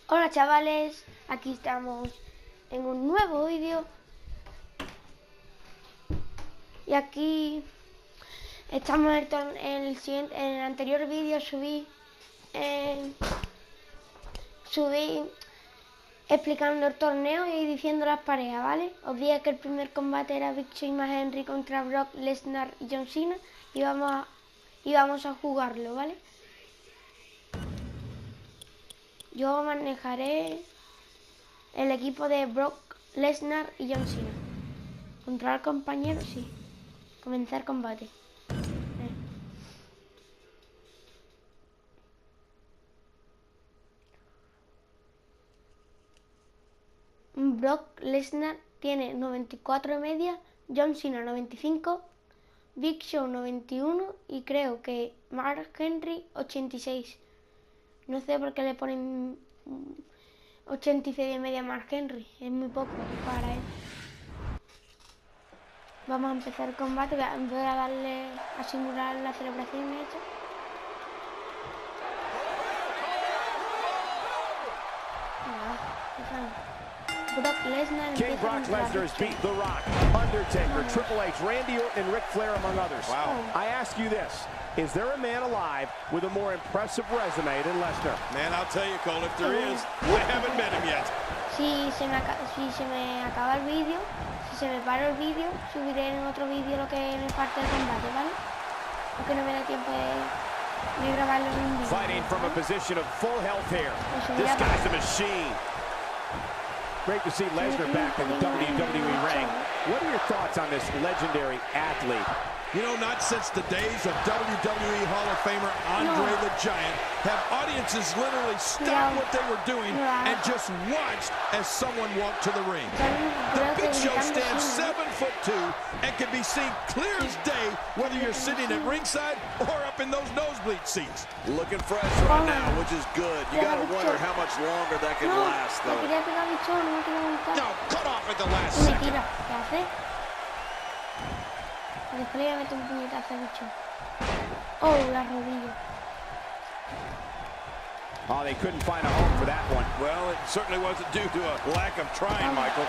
Hola chavales, aquí estamos en un nuevo vídeo y aquí estamos en el anterior vídeo subí explicando el torneo y diciendo las parejas, ¿vale? Os dije que el primer combate era Big Show y Henry contra Brock Lesnar y John Cena y vamos a jugarlo, ¿vale? Yo manejaré el equipo de Brock Lesnar y John Cena. Controlar compañero, sí. Comenzar combate. Brock Lesnar tiene 94 de media, John Cena 95, Big Show 91 y creo que Mark Henry 86. No sé por qué le ponen 86 de media a Mark Henry, es muy poco para él. Vamos a empezar el combate, voy a darle a simular la celebración hecha. King Brock Lesnar has beat The Rock, Undertaker, Triple H, Randy Orton, and Ric Flair, among others. Wow. I ask you this, is there a man alive with a more impressive resume than Lesnar? Man, I'll tell you, Cole, if there is, I haven't met him yet. Si se me acaba el vídeo, si se me para el vídeo, subiré en otro vídeo lo que me falta de combate, ¿vale? Porque no me da tiempo de grabarlo en un vídeo. Fighting from a position of full health here. This guy's a machine. Great to see Lesnar back in the WWE ring. What are your thoughts on this legendary athlete? You know, not since the days of WWE Hall of Famer Andre the Giant have audiences literally stopped what they were doing and just watched as someone walked to the ring. The Big Show stands 7'2" and can be seen clear as day whether you're sitting at ringside or up in those nosebleed seats. Looking fresh right now, which is good. You gotta wonder how much longer that can last, though. No, cut off at the last second. Después le meto un puñetazo al bicho. Oh, la rodilla. Oh, they couldn't find a home for that one. Well, it certainly wasn't due to a lack of trying, Michael.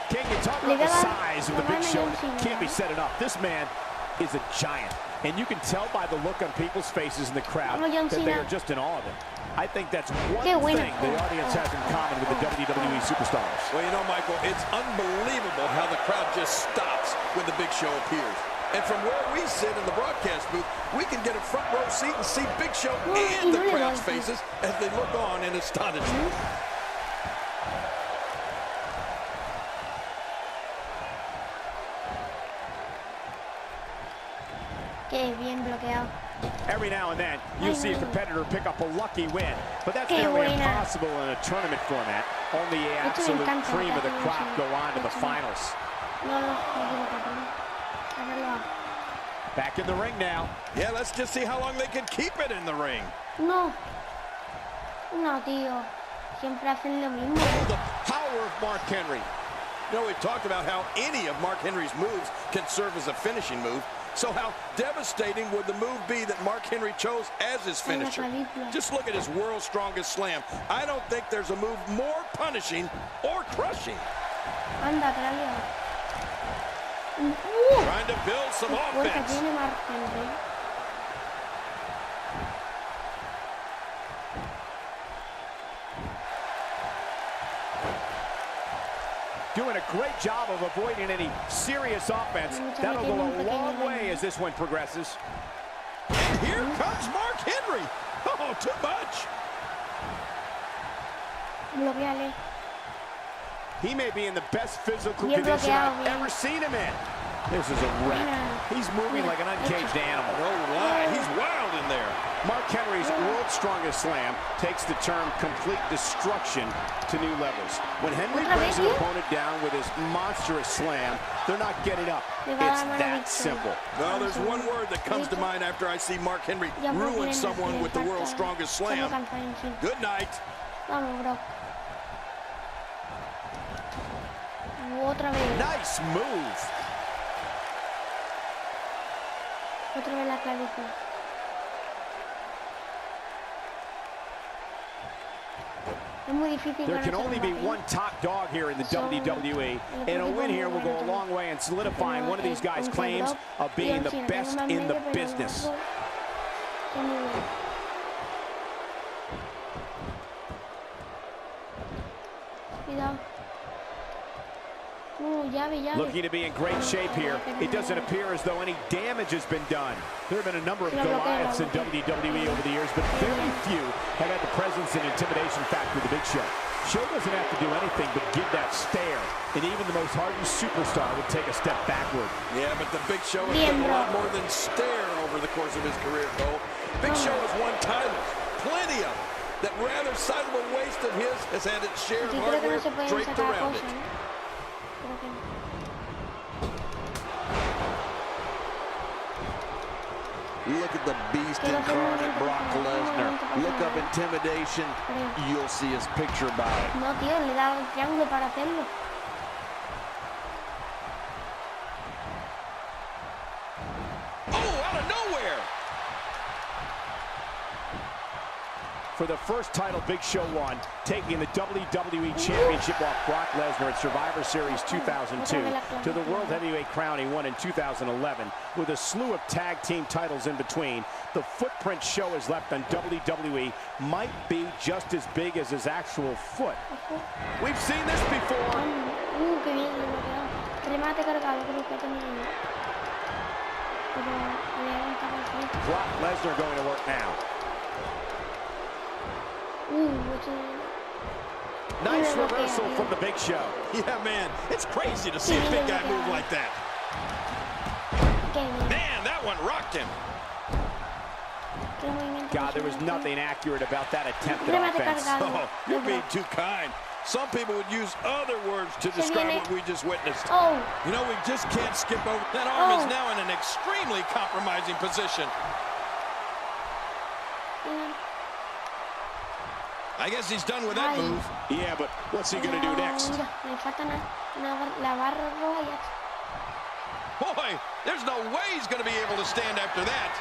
King, you talk about the size of the Big Show. Can't be said enough. This man is a giant. And you can tell by the look on people's faces in the crowd that they are just in awe of him. I think that's one thing the audience has in common with the WWE superstars. Well, you know, Michael, it's unbelievable how the crowd just stops when the Big Show appears. And from where we sit in the broadcast booth, we can get a front row seat and see Big Show and the crowd's faces as they look on in astonishment. Qué bien bloqueado. Every now and then, you see a competitor pick up a lucky win, but that's nearly impossible in a tournament format. Only the absolute cream of the crop go on to the finals. Back in the ring now. Yeah, let's just see how long they can keep it in the ring. No, tío. Siempre hacen lo mismo. Oh, the power of Mark Henry. You know, we've talked about how any of Mark Henry's moves can serve as a finishing move. So how devastating would the move be that Mark Henry chose as his finisher? Just look at his world's strongest slam. I don't think there's a move more punishing or crushing. Anda, que la liga. Trying to build some offense. Doing a great job of avoiding any serious offense. That'll go a long way as this one progresses. And here comes Mark Henry. Oh, too much. He may be in the best physical condition I've ever seen him in. This is a wreck. He's moving like an uncaged animal. No lie, he's wild in there. Mark Henry's world's strongest slam takes the term complete destruction to new levels. When Henry brings an opponent down with his monstrous slam, they're not getting up. It's that simple. Well, there's one word that comes to mind after I see Mark Henry ruin someone with the world's strongest slam. Good night. Nice move. Otra vez la clavícula. There can only be one top dog here in the WWE, and a win here will go a long way in solidifying one of these guys' claims of being the best in the business. Looking to be in great shape here. It doesn't appear as though any damage has been done. There have been a number of Goliaths in WWE over the years, but very few have had the presence and intimidation factor of the Big Show. Show doesn't have to do anything but give that stare, and even the most hardened superstar would take a step backward. Yeah, but the Big Show has done a lot more than stare over the course of his career, Cole. Big Show has won titles, plenty of them. That rather sizable waist of his has had its share of hardware draped around it. Look at the beast incarnate, Brock Lesnar. Look up intimidation. You'll see his picture about it. No, tío, le da el triángulo para hacerlo. Oh, out of nowhere! For the first title Big Show won, taking the WWE Championship off Brock Lesnar at Survivor Series 2002 to the World Heavyweight crown he won in 2011. With a slew of tag team titles in between, the footprint Show has left on WWE might be just as big as his actual foot. We've seen this before. Brock Lesnar going to work now. Nice reversal from the Big Show. Yeah, man, it's crazy to see a big guy move like that. Man, that one rocked him. God, there was nothing accurate about that attempted offense. Oh, you're being too kind. Some people would use other words to describe what we just witnessed. You know, we just can't skip over. That arm is now in an extremely compromising position. I guess he's done with that move. Yeah, but what's he going to do next? Boy, there's no way he's going to be able to stand after that.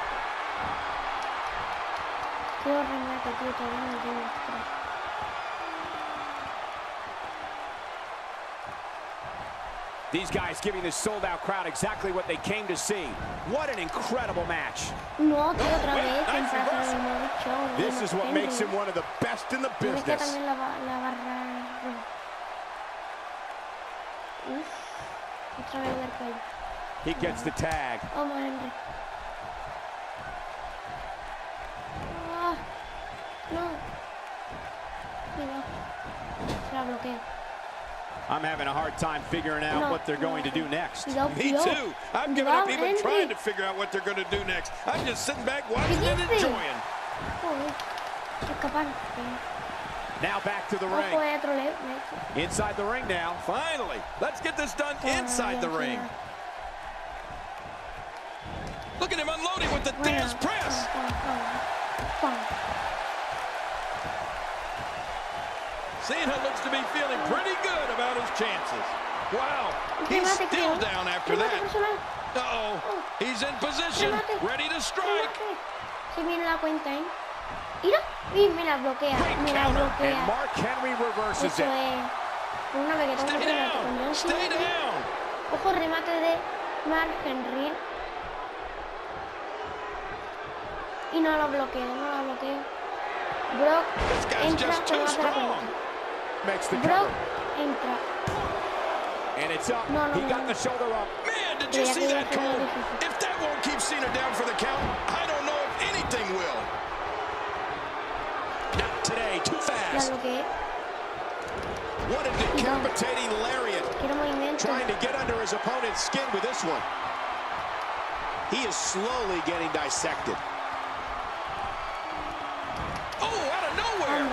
These guys giving this sold-out crowd exactly what they came to see. What an incredible match. This is what makes him one of the best in the business. He gets the tag. I'm having a hard time figuring out what they're going to do next. Me too. I'm giving up even trying to figure out what they're going to do next. I'm just sitting back watching and enjoying. Now back to the ring. Inside the ring now. Finally, let's get this done inside the ring. Look at him unloading with the dance press. Cena looks to be feeling pretty good about his chances. Wow, he's still down after that. Uh-oh, he's in position, ready to strike. And Mark Henry reverses it. Stay down, stay down. Ojo, remate de Mark Henry. Y no lo bloqueo, Brock entra, pero hace la pelota. Makes the Brock cover. entra. And it's up. He got the shoulder up. Man, did you see that, Cole? If that won't keep Cena down for the count, I don't know if anything will. Not today, too fast. What a decapitating lariat. Trying to get under his opponent's skin with this one. He is slowly getting dissected. Oh, out of nowhere.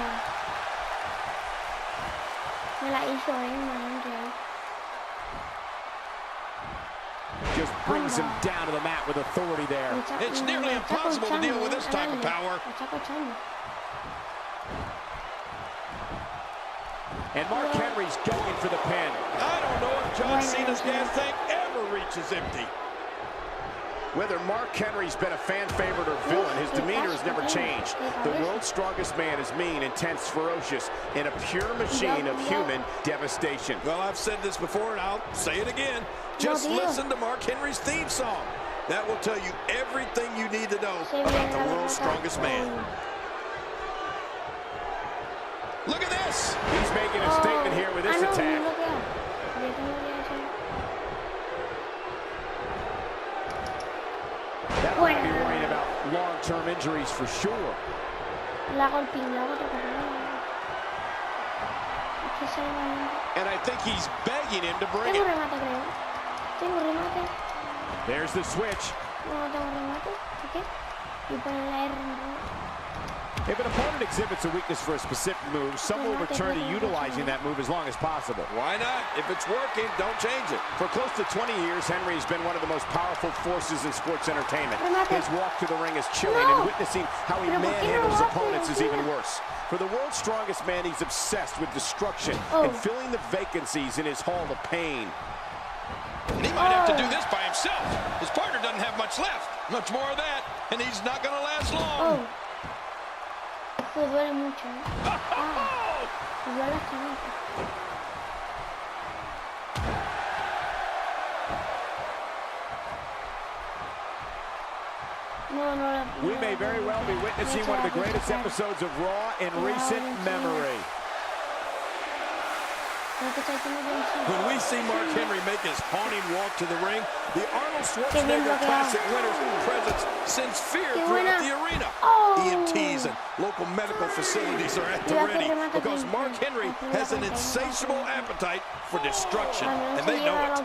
Just brings him down to the mat with authority there. It's nearly impossible to deal with this type of power. And Mark Henry's going for the pin. I don't know if John Cena's gas tank ever reaches empty. Whether Mark Henry's been a fan favorite or villain, his demeanor has never changed. The world's strongest man is mean, intense, ferocious, and a pure machine of human devastation. Well, I've said this before, and I'll say it again. Just listen to Mark Henry's theme song. That will tell you everything you need to know about the world's strongest man. Look at this. He's making a statement here with this attack. That'll be worrying about long-term injuries for sure. And I think he's begging him to bring it. There's the switch. If an opponent exhibits a weakness for a specific move, some will return to utilizing that move as long as possible. Why not? If it's working, don't change it. For close to 20 years, Henry has been one of the most powerful forces in sports entertainment. His walk to the ring is chilling, and witnessing how he manhandles opponents is even worse. For the world's strongest man, he's obsessed with destruction and filling the vacancies in his hall of pain. And he might have to do this by himself. His partner doesn't have much left. Much more of that, and he's not going to last long. Esto duele mucho, ¿eh? Me duele la cabeza. We may very well be witnessing one of the greatest episodes of Raw in recent memory. When we see Mark Henry make his haunting walk to the ring, the Arnold Schwarzenegger Classic winner's presence sends fear throughout the arena. EMTs and local medical facilities are at the ready because Mark Henry has an insatiable appetite for destruction, and they know it.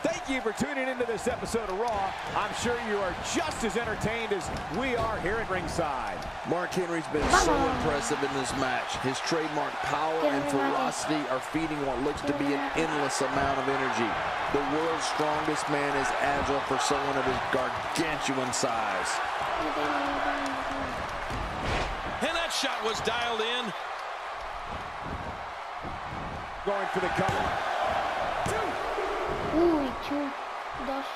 Thank you for tuning into this episode of Raw. I'm sure you are just as entertained as we are here at ringside. Mark Henry's been so impressive in this match. His trademark power and ferocity are feeding what looks to be an endless amount of energy. The world's strongest man is agile for someone of his gargantuan size. And that shot was dialed in. Going for the cover. Uy, dos.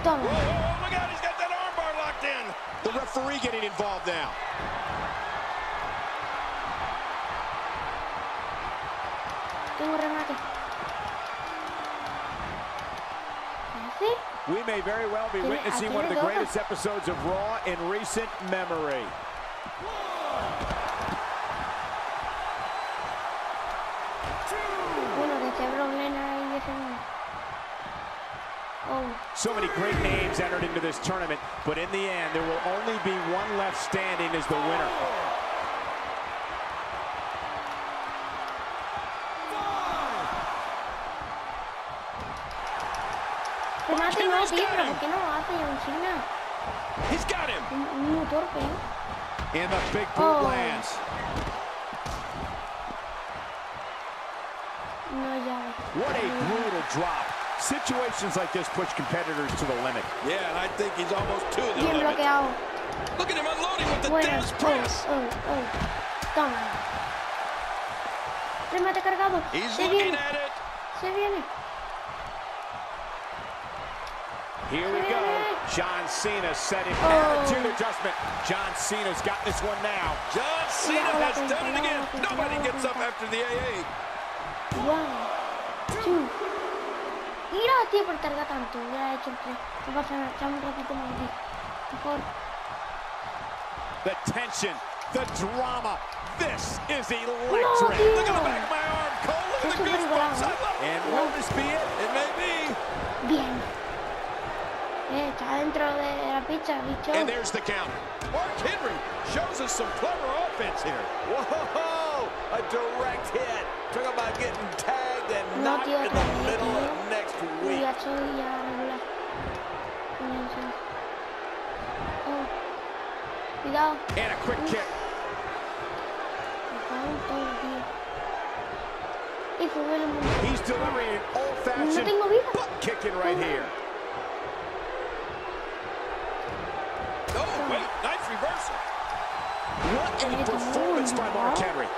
Toma. Oh my God, he's got that armbar locked in. The referee getting involved now. Tengo remate. We may very well be witnessing one of the greatest episodes of Raw in recent memory. So many great names entered into this tournament, but in the end, there will only be one left standing as the winner. He's got him. And the big boot lands. What a brutal drop. Situations like this push competitors to the limit. Yeah, and I think he's almost to the limit. Look at him unloading with the Dennis press. Toma. Remate cargado. He's looking at it. Se viene. Here we go. John Cena setting attitude adjustment. John Cena's got this one now. John Cena has done it again. Nobody gets up after the AA. 1, 2. Mira, tío, por carga tanto. Ya he hecho el 3. No pasa nada. Echamos un ratito más aquí. Mejor. The tension, the drama. This is electric. Look at the back of my arm, Cole. Look at the goosebumps. I love it. And will this be it? It may be. Bien. Está dentro de la pizza, bicho. And there's the count. Mark Henry shows us some clever offense here. Whoa! A direct hit. Talk about getting tagged and knocked in the middle of next week. Cuidado. And a quick kick. He's delivering an old-fashioned butt kicking right here. Oh, wait, nice reversal. What a performance by Mark Henry.